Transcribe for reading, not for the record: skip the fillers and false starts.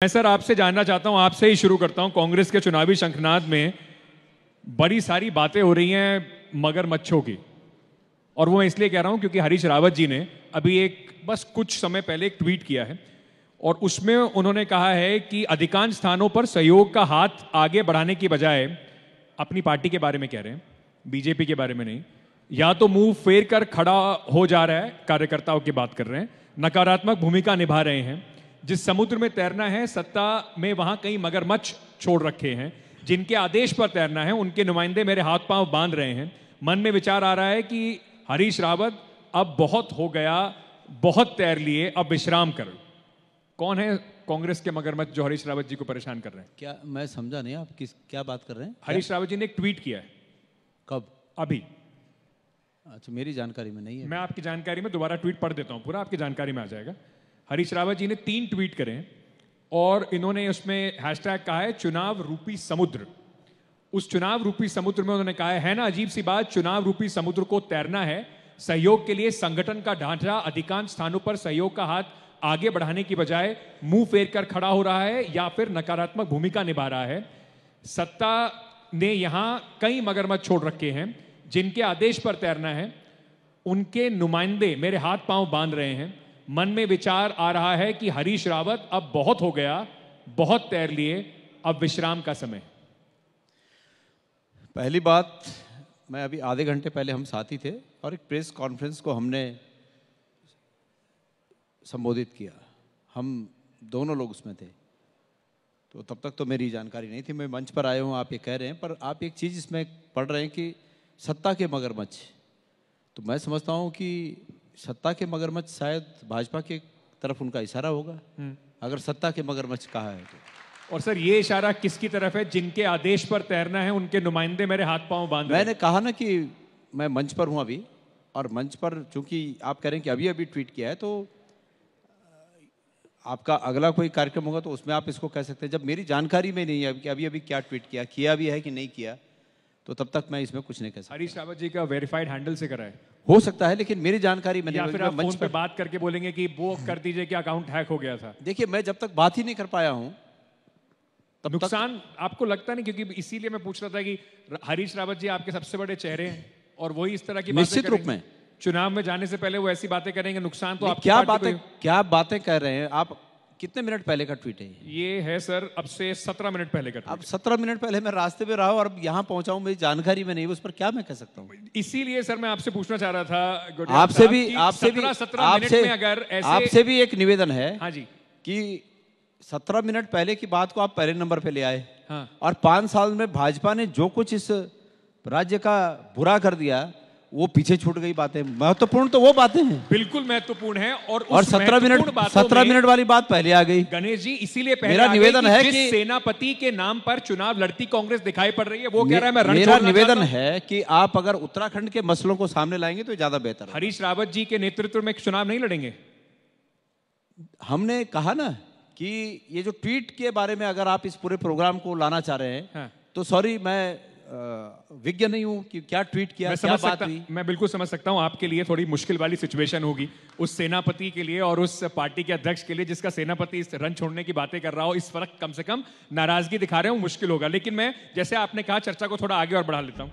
मैं सर आपसे जानना चाहता हूं, आपसे ही शुरू करता हूं। कांग्रेस के चुनावी शंखनाद में बड़ी सारी बातें हो रही हैं मगरमच्छों की, और वो मैं इसलिए कह रहा हूं क्योंकि हरीश रावत जी ने अभी बस कुछ समय पहले एक ट्वीट किया है और उसमें उन्होंने कहा है कि अधिकांश स्थानों पर सहयोग का हाथ आगे बढ़ाने की बजाय अपनी पार्टी के बारे में कह रहे हैं, बीजेपी के बारे में नहीं, या तो मुंह फेर कर खड़ा हो जा रहा है, कार्यकर्ताओं की बात कर रहे हैं, नकारात्मक भूमिका निभा रहे हैं। जिस समुद्र में तैरना है सत्ता में वहां कई मगरमच्छ छोड़ रखे हैं, जिनके आदेश पर तैरना है उनके नुमाइंदे मेरे हाथ पांव बांध रहे हैं। मन में विचार आ रहा है कि हरीश रावत अब बहुत हो गया, बहुत तैर लिए, अब विश्राम कर। कौन है कांग्रेस के मगरमच्छ जो हरीश रावत जी को परेशान कर रहे हैं? क्या मैं समझा नहीं, आप क्या बात कर रहे हैं? हरीश रावत जी ने एक ट्वीट किया है। कब? अभी। अच्छा, मेरी जानकारी में नहीं है। मैं आपकी जानकारी में दोबारा ट्वीट पढ़ देता हूं, पूरा आपकी जानकारी में आ जाएगा। हरीश रावत जी ने 3 ट्वीट करे और इन्होंने उसमें हैशटैग कहा है चुनाव रूपी समुद्र। उस चुनाव रूपी समुद्र में उन्होंने कहा है ना अजीब सी बात, चुनाव रूपी समुद्र को तैरना है। सहयोग के लिए संगठन का ढांचा अधिकांश स्थानों पर सहयोग का हाथ आगे बढ़ाने की बजाय मुंह फेर कर खड़ा हो रहा है या फिर नकारात्मक भूमिका निभा रहा है। सत्ता ने यहां कई मगरमच्छ छोड़ रखे हैं, जिनके आदेश पर तैरना है उनके नुमाइंदे मेरे हाथ पांव बांध रहे हैं। मन में विचार आ रहा है कि हरीश रावत अब बहुत हो गया, बहुत तैर लिए, अब विश्राम का समय। पहली बात, मैं अभी आधे घंटे पहले हम साथी थे और एक प्रेस कॉन्फ्रेंस को हमने संबोधित किया, हम दोनों लोग उसमें थे, तो तब तक तो मेरी जानकारी नहीं थी। मैं मंच पर आया हूँ, आप ये कह रहे हैं, पर आप एक चीज़ इसमें पढ़ रहे हैं कि सत्ता के मगरमच्छ। तो मैं समझता हूँ कि सत्ता के मगरमच्छ शायद भाजपा के तरफ उनका इशारा होगा, अगर सत्ता के मगरमच्छ कहा है तो। और सर ये इशारा किसकी तरफ है? जिनके आदेश पर तैरना है उनके नुमाइंदे मेरे हाथ पांव बांध रहे हैं। मैंने कहा ना कि मैं मंच पर हूं अभी, और मंच पर चूंकि आप कह रहे हैं कि अभी अभी ट्वीट किया है, तो आपका अगला कोई कार्यक्रम होगा तो उसमें आप इसको कह सकते हैं। जब मेरी जानकारी में नहीं है कि अभी अभी क्या ट्वीट किया भी है कि नहीं किया, तो तब तक मैं इसमें कुछ नहीं कह सकता। हरीश रावत जी का वेरीफाइड हैंडल से करा है? हो सकता है, लेकिन मेरी जानकारी में नहीं। या फिर आप फोन पे बात करके बोलेंगे कि वो कर दीजिए कि अकाउंट हैक हो गया था? देखिए, मैं जब तक बात ही नहीं कर पाया हूं तब नुकसान आपको लगता नहीं? क्योंकि इसीलिए मैं पूछ रहा था कि हरीश रावत जी आपके सबसे बड़े चेहरे हैं और वही इस तरह की बातें निश्चित रूप में चुनाव में जाने से पहले वो ऐसी बातें करेंगे। नुकसान तो आप क्या बातें कह रहे हैं आप? कितने मिनट पहले का ट्वीट है ये? है सर अब से 17 मिनट पहले का ट्वीट। अब 17 मिनट पहले मैं रास्ते में रहा और अब यहाँ पहुंचा हूँ, मेरी जानकारी में नहीं, उस पर क्या मैं कह सकता हूँ? इसीलिए सर मैं आपसे पूछना चाह रहा था, आपसे भी एक निवेदन है। हाँ जी, कि 17 मिनट पहले की बात को आप पहले नंबर पे ले आए। हाँ। और 5 साल में भाजपा ने जो कुछ इस राज्य का बुरा कर दिया, वो पीछे छूट गई बातें। महत्वपूर्ण तो वो बातें हैं, बिल्कुल महत्वपूर्ण है। और 17 मिनट वाली बात पहले आ गई। गणेश जी इसीलिए पहले मेरा निवेदन है कि सेनापति के नाम पर चुनाव लड़ती कांग्रेस दिखाई पड़ रही है, वो कह रहा है मैं रण मेरा निवेदन है कि आप अगर उत्तराखंड के मसलों को सामने लाएंगे तो ज्यादा बेहतर है। हरीश रावत जी के नेतृत्व में चुनाव नहीं लड़ेंगे? हमने कहा ना कि ये जो ट्वीट के बारे में अगर आप इस पूरे प्रोग्राम को लाना चाह रहे हैं, हाँ। तो सॉरी, मैं विज्ञ नहीं हूं कि क्या ट्वीट किया, क्या बात हुई। मैं बिल्कुल समझ सकता हूं आपके लिए थोड़ी मुश्किल वाली सिचुएशन होगी, उस सेनापति के लिए और उस पार्टी के अध्यक्ष के लिए जिसका सेनापति इस रन छोड़ने की बातें कर रहा हो। इस वक्त कम से कम नाराजगी दिखा रहे हो, मुश्किल होगा। लेकिन मैं, जैसे आपने कहा, चर्चा को थोड़ा आगे और बढ़ा लेता हूं।